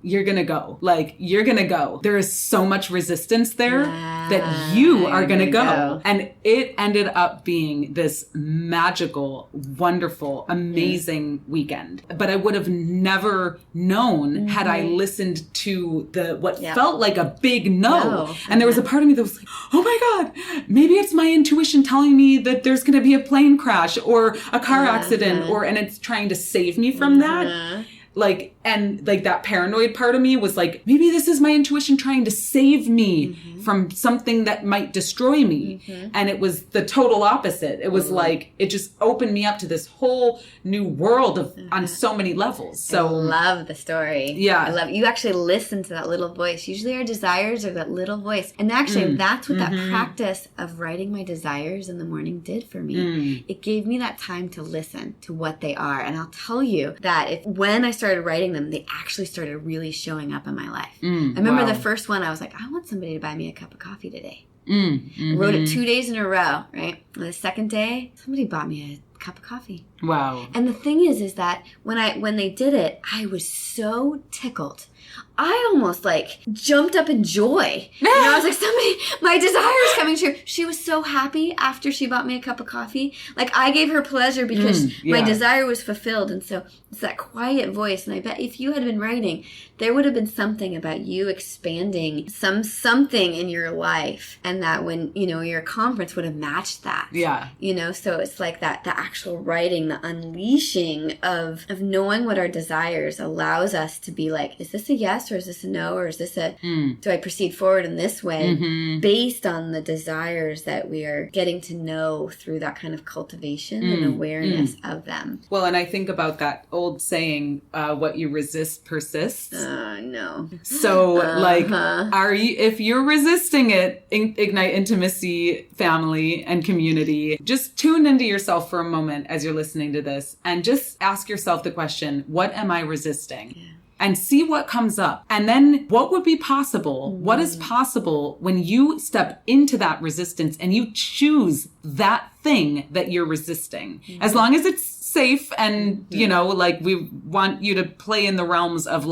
you're going to go. You're going to go. There is so much resistance there that you are going to go. And it ended up being this magical, wonderful, amazing weekend. But I would have never known had I listened to what felt like a big no. And there was a part of me that was like, oh my God, maybe it's my intuition telling me that there's going to be a plane crash or a car accident, and it's trying to save me from that. That paranoid part of me was like, maybe this is my intuition trying to save me from something that might destroy me. And it was the total opposite. It was it just opened me up to this whole new world on so many levels. So I love the story. Yeah. I love you actually listen to that little voice. Usually our desires are that little voice. And actually that's what that practice of writing my desires in the morning did for me. It gave me that time to listen to what they are. And I'll tell you that when I started writing them, they actually started really showing up in my life. I remember the first one, I was like, I want somebody to buy me a cup of coffee today. I wrote it 2 days in a row, right? And the second day, somebody bought me a cup of coffee. Wow. And the thing is that when they did it, I was so tickled. I almost jumped up in joy. I was like, my desire is coming true. She was so happy after she bought me a cup of coffee. I gave her pleasure because my desire was fulfilled. And so it's that quiet voice. And I bet if you had been writing, there would have been something about you expanding something in your life. And that when, your conference would have matched that. Yeah. So it's like that, the actual writing, the unleashing of knowing what our desires allows us to be like, is this a yes or is this a no, or is this do I proceed forward in this way based on the desires that we are getting to know through that kind of cultivation and awareness of them. Well, and I think about that old saying, what you resist persists. No. So if you're resisting it, Ignite Intimacy family and community, just tune into yourself for a moment as you're listening to this and just ask yourself the question, what am I resisting? Yeah. And see what comes up. And then what would be possible? What is possible when you step into that resistance and you choose that thing that you're resisting? As long as it's safe and, we want you to play in the realms of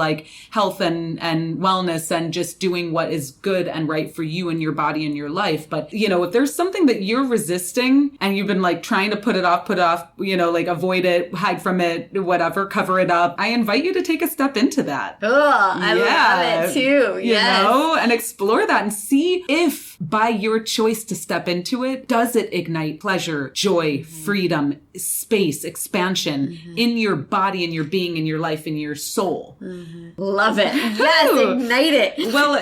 health and wellness and just doing what is good and right for you and your body and your life. But, if there's something that you're resisting and you've been trying to put off, avoid it, hide from it, whatever, cover it up, I invite you to take a step into that. Oh, I love it too. Yes. And explore that and see if by your choice to step into it, does it ignite pleasure, joy, freedom, space, expression, expansion in your body, in your being, in your life, in your soul. Love it. Yes, ignite it. Well,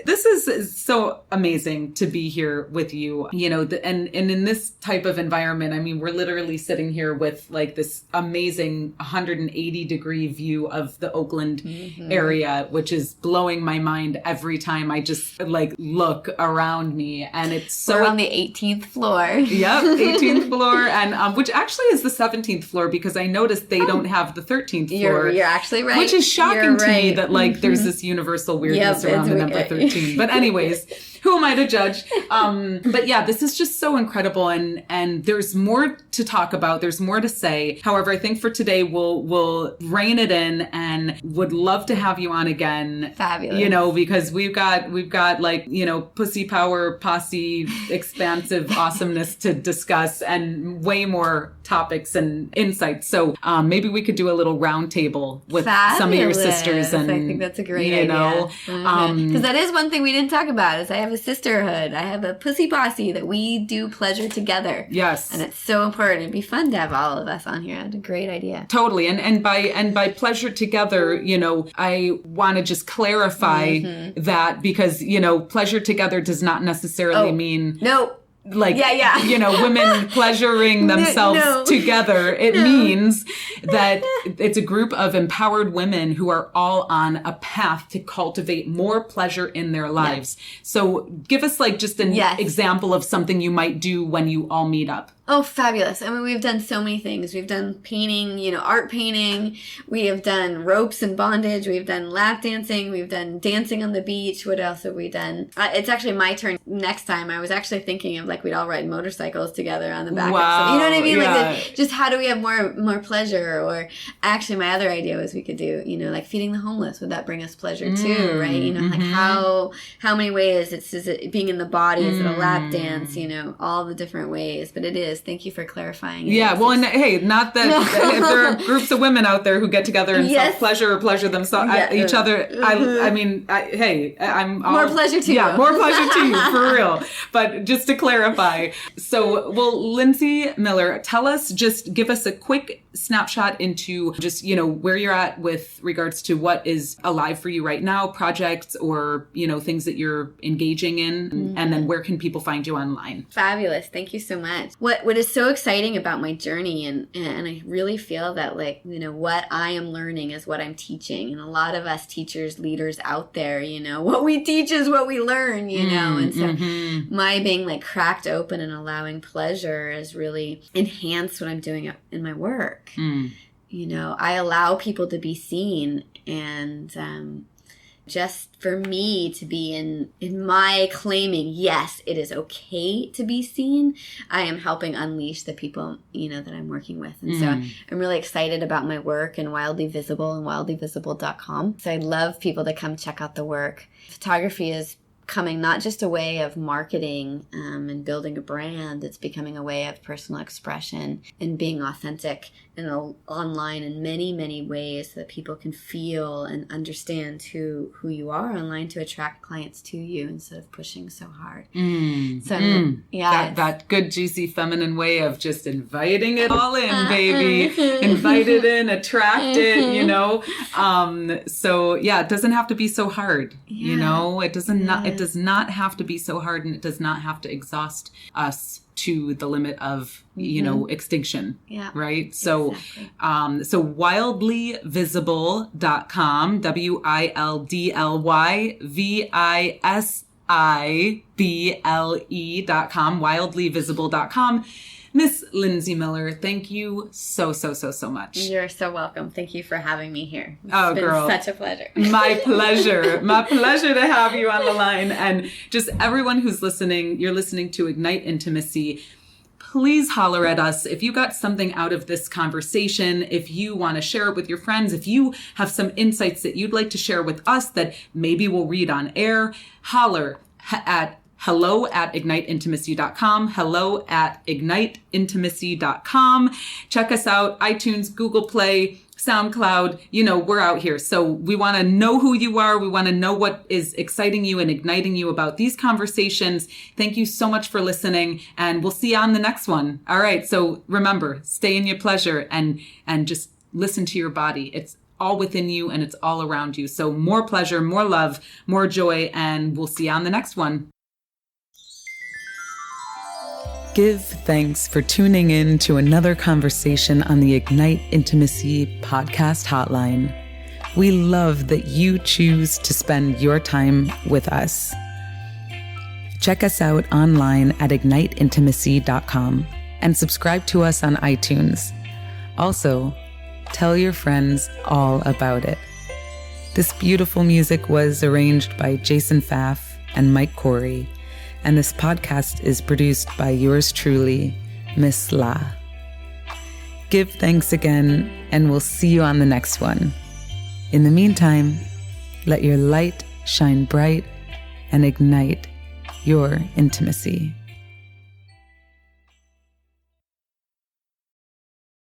this is so amazing to be here with you, and in this type of environment. I mean, we're literally sitting here with like this amazing 180-degree view of the Oakland area, which is blowing my mind every time I just like look around me. And it's so... We're on the 18th floor. Yep, 18th floor, and which actually is the 17th floor, because I noticed they don't have the 13th floor. You're actually right. Which is shocking to me that like there's this universal weirdness around the number 13. But anyways, who am I to judge? But yeah, this is just so incredible, and there's more to talk about. There's more to say. However, I think for today we'll rein it in, and would love to have you on again. Fabulous. Because we've got like, pussy power, posse, expansive awesomeness to discuss, and way more topics and insights. So maybe we could do a little round table with some of your sisters. And I think that's a great idea. Because that is one thing we didn't talk about, is I have a sisterhood. I have a pussy posse that we do pleasure together. Yes. And it's so important. It'd be fun to have all of us on here. That's a great idea. Totally. And by pleasure together, I want to just clarify that, because, pleasure together does not necessarily mean... No. Like, women pleasuring themselves together. It means that it's a group of empowered women who are all on a path to cultivate more pleasure in their lives. So give us like just an example of something you might do when you all meet up. Oh, fabulous. I mean, we've done so many things. We've done painting, art painting. We have done ropes and bondage. We've done lap dancing. We've done dancing on the beach. What else have we done? It's actually my turn next time. I was actually thinking of like we'd all ride motorcycles together on the back. Wow. You know what I mean? Yeah. Like just how do we have more pleasure? Or actually my other idea was we could do, like feeding the homeless. Would that bring us pleasure too, right? Like how many ways is it being in the body? Is it a lap dance? All the different ways. But it is. Thank you for clarifying. Yeah, well, and hey, not that if there are groups of women out there who get together and self-pleasure or pleasure themselves, each other, I mean, I'm all, more pleasure to you. Yeah, more pleasure to you, for real. But just to clarify, so, Lindsay Miller, give us a quick snapshot into just, where you're at with regards to what is alive for you right now, projects or, things that you're engaging in, and then where can people find you online? Fabulous. Thank you so much. What is so exciting about my journey, and I really feel that what I am learning is what I'm teaching. And a lot of us teachers, leaders out there, what we teach is what we learn, and so my being like cracked open and allowing pleasure has really enhanced what I'm doing in my work. I allow people to be seen, and just for me to be in my claiming, yes, it is okay to be seen, I am helping unleash the people, that I'm working with. And so I'm really excited about my work and Wildly Visible and wildlyvisible.com. So I'd love people to come check out the work. Photography is becoming not just a way of marketing and building a brand. It's becoming a way of personal expression and being authentic and online in many, many ways so that people can feel and understand who you are online to attract clients to you instead of pushing so hard. That good, juicy, feminine way of just inviting it all in, baby. Invite it in, attract it, So yeah, it doesn't have to be so hard, It does not have to be so hard, and it does not have to exhaust us to the limit of, extinction. Yeah. Right. So, exactly. So wildlyvisible.com, wildlyvisible.com, wildlyvisible.com. Miss Lindsay Miller, thank you so much. You're so welcome. Thank you for having me here. It's been such a pleasure. My pleasure. My pleasure to have you on the line. And just everyone who's listening, you're listening to Ignite Intimacy. Please holler at us if you got something out of this conversation, if you want to share it with your friends, if you have some insights that you'd like to share with us that maybe we'll read on air, holler at hello@igniteintimacy.com, hello@igniteintimacy.com. Check us out, iTunes, Google Play, SoundCloud, we're out here. So we want to know who you are. We want to know what is exciting you and igniting you about these conversations. Thank you so much for listening, and we'll see you on the next one. All right. So remember, stay in your pleasure and just listen to your body. It's all within you and it's all around you. So more pleasure, more love, more joy, and we'll see you on the next one. Give thanks for tuning in to another conversation on the Ignite Intimacy podcast hotline. We love that you choose to spend your time with us. Check us out online at igniteintimacy.com and subscribe to us on iTunes. Also, tell your friends all about it. This beautiful music was arranged by Jason Pfaff and Mike Corey, and this podcast is produced by yours truly, Miss La. Give thanks again, and we'll see you on the next one. In the meantime, let your light shine bright and ignite your intimacy.